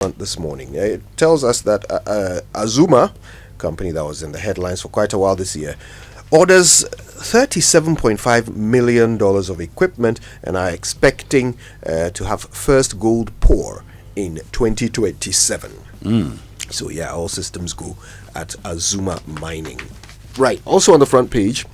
this morning. It tells us that Azuma, company that was in the headlines for quite a while this year, orders $37.5 million of equipment and are expecting to have first gold pour in 2027. So yeah, all systems go at Azuma Mining. Right, also on the front page,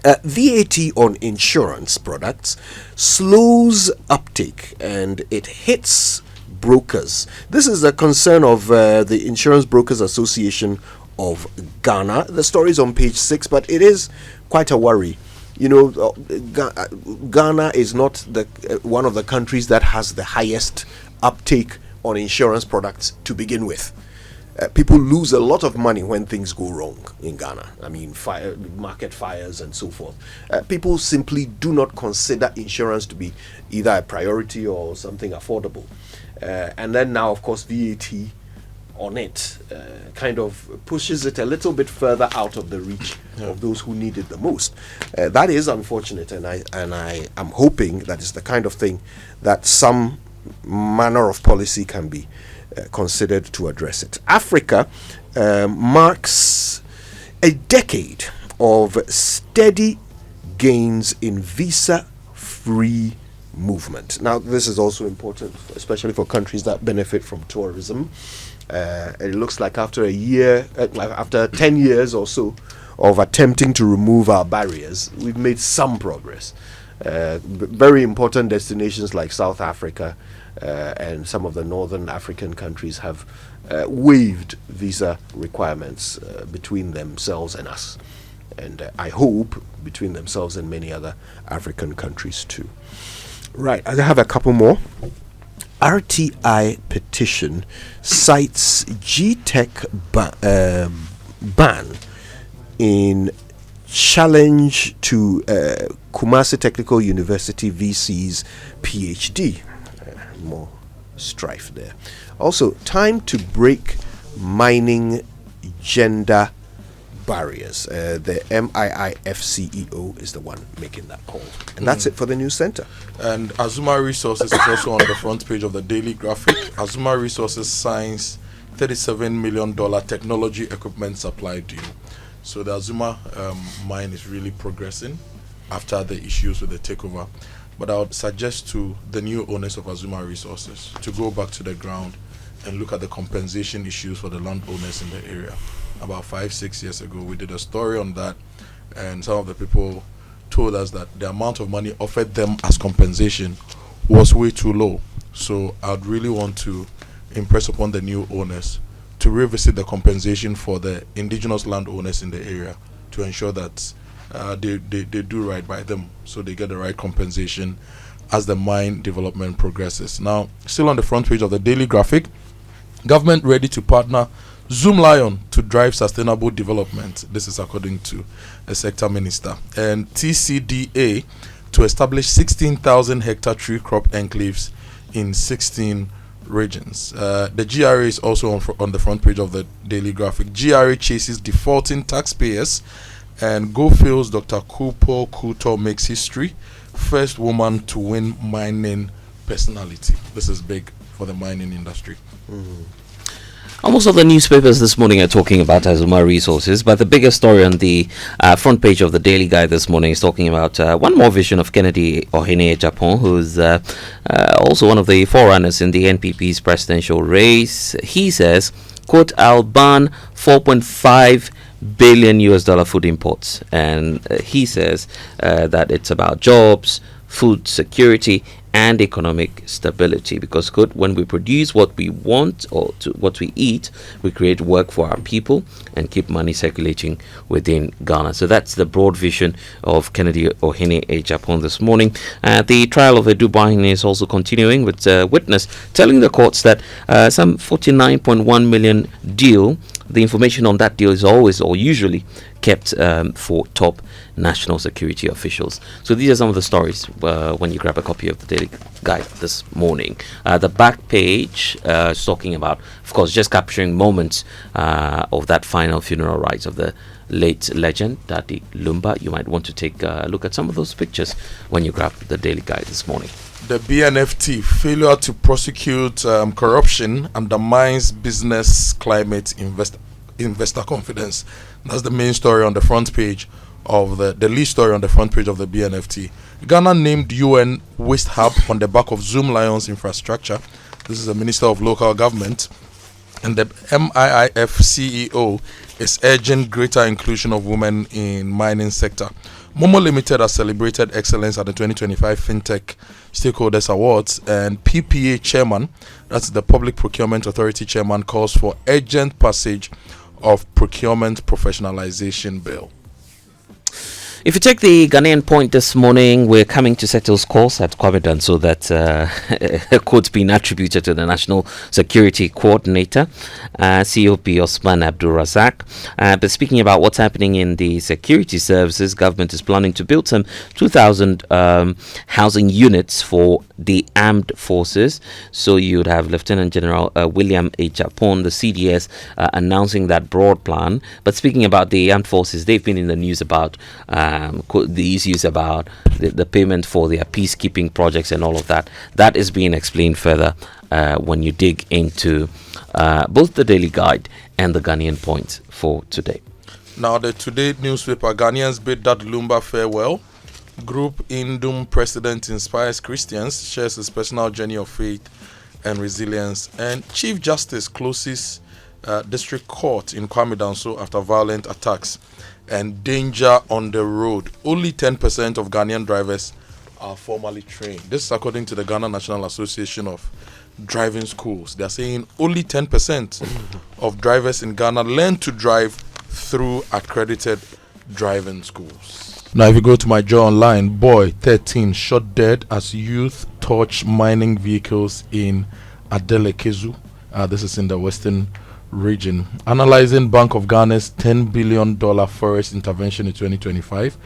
VAT on insurance products slows uptake and it hits brokers. This is a concern of the Insurance Brokers Association of Ghana. The story is on page 6, but it is quite a worry. You know, Ghana is not the one of the countries that has the highest uptake on insurance products to begin with. People lose a lot of money when things go wrong in Ghana. I mean, market fires and so forth. People simply do not consider insurance to be either a priority or something affordable. And then now, of course, VAT on it kind of pushes it a little bit further out of the reach of those who need it the most. That is unfortunate, and I am hoping that it's the kind of thing that some manner of policy can be considered to address it. Africa marks a decade of steady gains in visa-free movement. Now, this is also important, especially for countries that benefit from tourism. It looks like after 10 years or so of attempting to remove our barriers, we've made some progress. Very important destinations like South Africa and some of the northern African countries have waived visa requirements between themselves and us. And I hope between themselves and many other African countries too. Right, I have a couple more. RTI petition cites GTech ban in challenge to Kumasi Technical University VC's PhD. More strife there. Also, time to break mining gender barriers. The MIIF CEO is the one making that call. And that's it for the news center. And Azuma Resources is also on the front page of the Daily Graphic. Azuma Resources signs $37 million technology equipment supply deal. So the Azuma mine is really progressing after the issues with the takeover. But I would suggest to the new owners of Azuma Resources to go back to the ground and look at the compensation issues for the landowners in the area. About 5-6 years ago, we did a story on that, and some of the people told us that the amount of money offered them as compensation was way too low. So I'd really want to impress upon the new owners to revisit the compensation for the indigenous landowners in the area to ensure that they do right by them, so they get the right compensation as the mine development progresses. Now, still on the front page of the Daily Graphic, government ready to partner Zoomlion to drive sustainable development. This is according to a sector minister. And TCDA to establish 16,000 hectare tree crop enclaves in 16 regions. The GRA is also on the front page of the Daily Graphic. GRA chases defaulting taxpayers, and GoFails Dr. Kupo Kuto makes history. First woman to win mining personality. This is big for the mining industry. Almost all the newspapers this morning are talking about Azuma Resources, but the biggest story on the front page of the Daily Guide this morning is talking about one more vision of Kennedy Oheneye Agyapong, who's also one of the forerunners in the NPP's presidential race. He says, quote, "I'll ban 4.5 billion US dollar food imports," and he says that it's about jobs, food security, and economic stability, because good, when we produce what we want or what we eat, we create work for our people and keep money circulating within Ghana. So that's the broad vision of Kennedy Oheneye Agyapong this morning. The trial of Adu Boahen is also continuing, with witness telling the courts that some 49.1 million deal, the information on that deal is always or usually kept for top national security officials. So these are some of the stories when you grab a copy of the Daily Guide this morning. The back page is talking about, of course, just capturing moments of that final funeral rites of the late legend Daddy Lumba. You might want to take a look at some of those pictures when you grab the Daily Guide this morning. The BNFT, failure to prosecute corruption undermines business climate, investor confidence. That's the main story on the front page of the lead story on the front page of the BNFT. Ghana named UN Waste Hub on the back of Zoomlion's infrastructure. This is the Minister of Local Government. And the MIIF CEO is urging greater inclusion of women in mining sector. Momo Limited has celebrated excellence at the 2025 FinTech Stakeholders Awards, and PPA chairman, that's the Public Procurement Authority chairman, calls for urgent passage of procurement professionalization bill. If you take the Ghanaian point this morning, we're coming to settle scores at Kwame, so that a quote's been attributed to the National Security Coordinator, COP Osman Abdul Razak. But speaking about what's happening in the security services, government is planning to build some 2,000 housing units for the armed forces. So you'd have Lieutenant General William Agyapong, the CDS, announcing that broad plan. But speaking about the armed forces, they've been in the news about the issues about the payment for their peacekeeping projects and all of that. That is being explained further when you dig into both the Daily Guide and the Ghanaian Point for today. Now, the Today newspaper, Ghanaians bid that Lumba farewell. Group Indum president inspires Christians, shares his personal journey of faith and resilience. And Chief Justice closes District Court in Kwame Danso after violent attacks and danger on the road. Only 10% of Ghanaian drivers are formally trained. This is according to the Ghana National Association of Driving Schools. They are saying only 10% of drivers in Ghana learn to drive through accredited driving schools. Now, if you go to my Joe Online, boy 13 shot dead as youth torch mining vehicles in Adelekezu. This is in the western region. Analyzing Bank of Ghana's $10 billion forest intervention in 2025.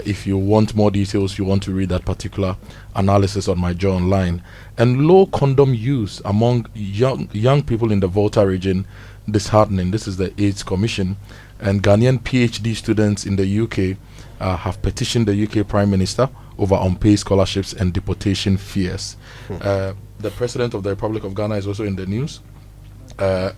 If you want more details, you want to read that particular analysis on my Joe Online. And low condom use among young people in the Volta region disheartening. This is the AIDS Commission. And Ghanaian PhD students in the UK have petitioned the UK Prime Minister over unpaid scholarships and deportation fears. The President of the Republic of Ghana is also in the news.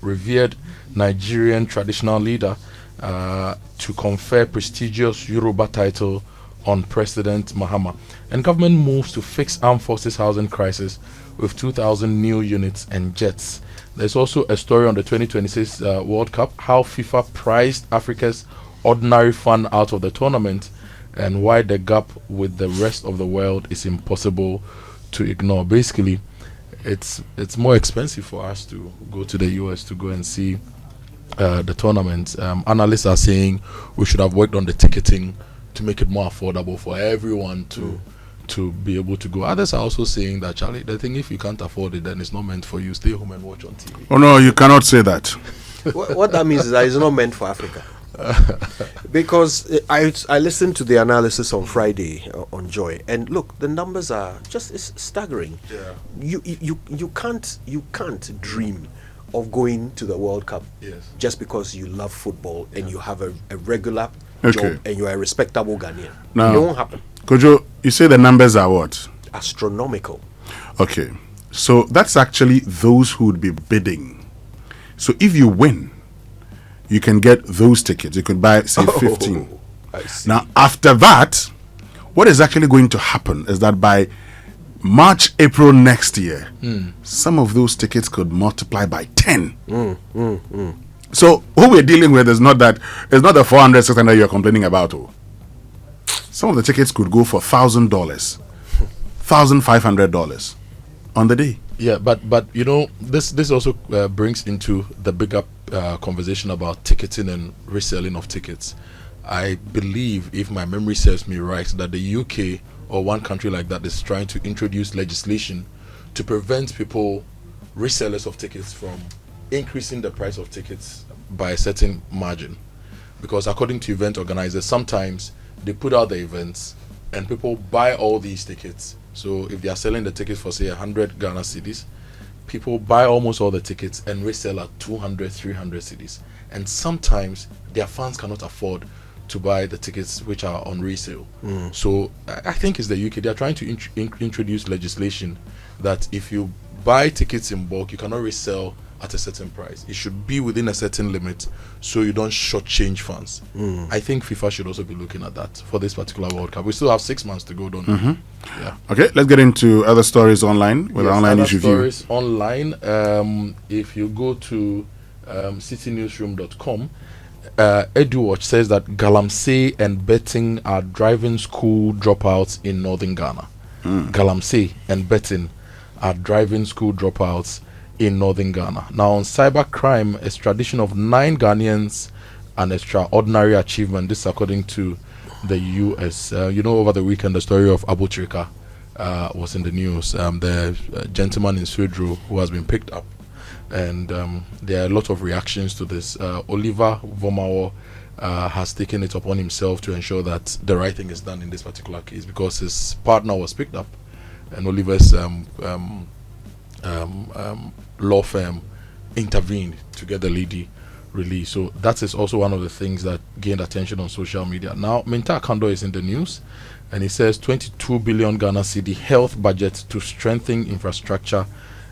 Revered Nigerian traditional leader to confer prestigious Yoruba title on President Mahama. And government moves to fix armed forces housing crisis with 2,000 new units and jets. There's also a story on the 2026 World Cup, how FIFA priced Africa's ordinary fund out of the tournament, and why the gap with the rest of the world is impossible to ignore. Basically, it's more expensive for us to go to the US to go and see the tournament. Analysts are saying we should have worked on the ticketing to make it more affordable for everyone to be able to go. Others are also saying that, Charlie, the thing, if you can't afford it, then it's not meant for you. Stay home and watch on TV. Oh no, you cannot say that. What that means is that it's not meant for Africa. Because I listened to the analysis on Friday on Joy, and look, the numbers are it's staggering. Yeah. You can't dream of going to the World Cup just because you love football and you have a regular job and you are a respectable Ghanaian. Now, it won't happen. Kojo, you say the numbers are what? Astronomical. Okay, so that's actually those who would be bidding. So if you win, you can get those tickets. You could buy, say, 15. I see. Now, after that, what is actually going to happen is that by March, April next year, some of those tickets could multiply by 10. So who we're dealing with is not the 400, 600 you're complaining about. Some of the tickets could go for $1,000, $1,500 on the day. Yeah, but you know, this also brings into the bigger conversation about ticketing and reselling of tickets. I believe, if my memory serves me right, that the UK or one country like that is trying to introduce legislation to prevent people, resellers of tickets, from increasing the price of tickets by a certain margin. Because according to event organizers, sometimes they put out the events and people buy all these tickets. So if they are selling the tickets for, say, 100 Ghana cedis, people buy almost all the tickets and resell at 200, 300 cedis. and sometimes their funds cannot afford to buy the tickets which are on resale. So I think it's the UK. They are trying to introduce legislation that if you buy tickets in bulk, you cannot resell at a certain price. It should be within a certain limit so you don't shortchange funds. I think FIFA should also be looking at that for this particular World Cup. We still have 6 months to go, don't we? Yeah. Okay, let's get into other stories online with our online news review. Stories online. If you go to citynewsroom.com, Adu Watch says that galamsey and betting are driving school dropouts in northern Ghana. Galamsey and betting are driving school dropouts in northern Ghana. Now, on cybercrime, extradition of 9 Ghanaians, an extraordinary achievement. This according to the US. Over the weekend, the story of Abu Trika was in the news. The gentleman in Swedru who has been picked up. And there are a lot of reactions to this. Oliver Vomawo has taken it upon himself to ensure that the right thing is done in this particular case, because his partner was picked up, and Oliver's law firm intervened to get the lady released. So that is also one of the things that gained attention on social media. Now, Minta Kando is in the news, and he says 22 billion Ghana cedi health budget to strengthen infrastructure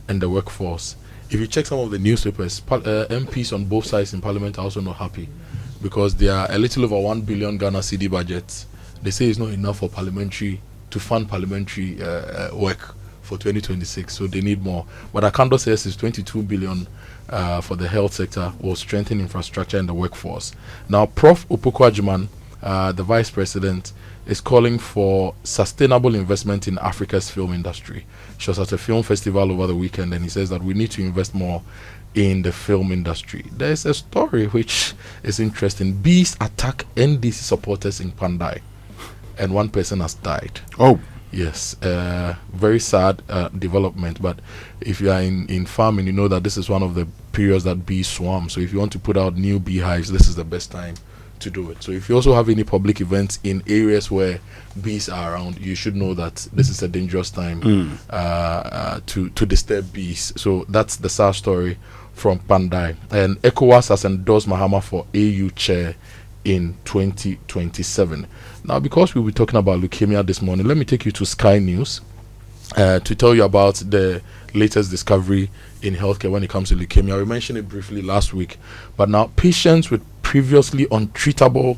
and the workforce. If you check some of the newspapers, MPs on both sides in Parliament are also not happy, because they are a little over 1 billion Ghana cedi budget. They say it's not enough for parliamentary to fund parliamentary work for 2026, so they need more. But Akando says it's 22 billion for the health sector will strengthen infrastructure and the workforce. Now, Prof. Opoku Agyemang, the Vice President, is calling for sustainable investment in Africa's film industry. She was at a film festival over the weekend, and he says that we need to invest more in the film industry. There's a story which is interesting. Bees attack NDC supporters in Pandai, and 1 person has died. Oh. Yes, very sad development. But if you are in farming, you know that this is one of the periods that bees swarm. So if you want to put out new beehives, this is the best time to do it. So if you also have any public events in areas where bees are around, you should know that this is a dangerous time to disturb bees. So that's the sad story from Pandai. And ECOWAS has endorsed Mahama for AU chair in 2027. Now, because we'll be talking about leukemia this morning, let me take you to Sky News to tell you about the latest discovery in healthcare when it comes to leukemia. We mentioned it briefly last week, but now patients with previously untreatable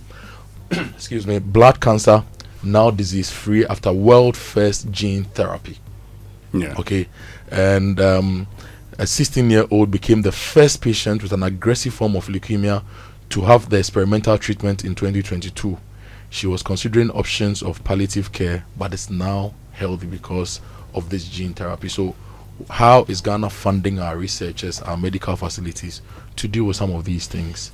blood cancer now disease-free after world first gene therapy. Yeah. Okay. And a 16-year-old became the first patient with an aggressive form of leukemia to have the experimental treatment in 2022. She was considering options of palliative care, but is now healthy because of this gene therapy. So how is Ghana funding our researchers, our medical facilities, to deal with some of these things?